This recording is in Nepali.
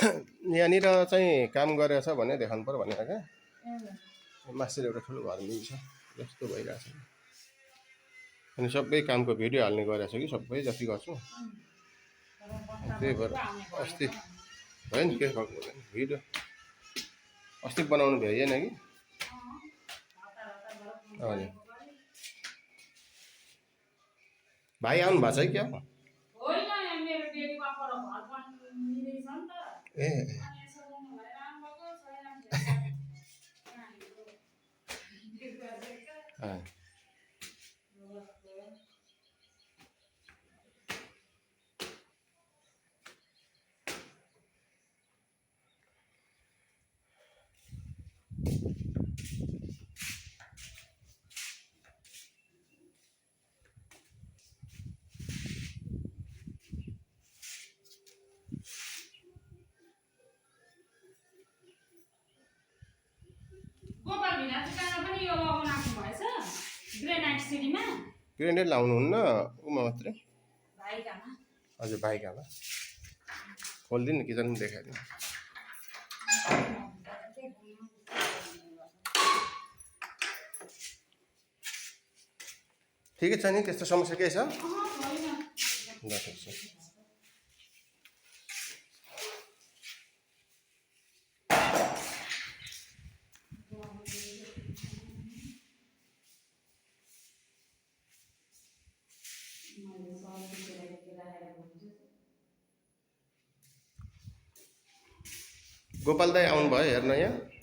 यहाँनिर चाहिँ काम गरेछ भने देखाउनु पर्यो भनेर क्या मास्टर एउटा ठुलो घर मिल्छ जस्तो भइरहेछ अनि सबै कामको भिडियो हाल्ने गरेछ कि सबै जति गर्छु त्यही भएर अस्ति भयो नि के भिडियो अस्ति बनाउनु भ्याइएन कि हजुर भाइ आउनु भएको छ है क्या ए ग्रेनेड लाउनुहुन्न उमा मात्रै हजुर भाइकामा खोलिदिनु न किचन देखाइदिनु ठिकै छ नि त्यस्तो समस्या केही छ ल ठिक छ गोपाल दाई आउनु भयो हेर्न यहाँ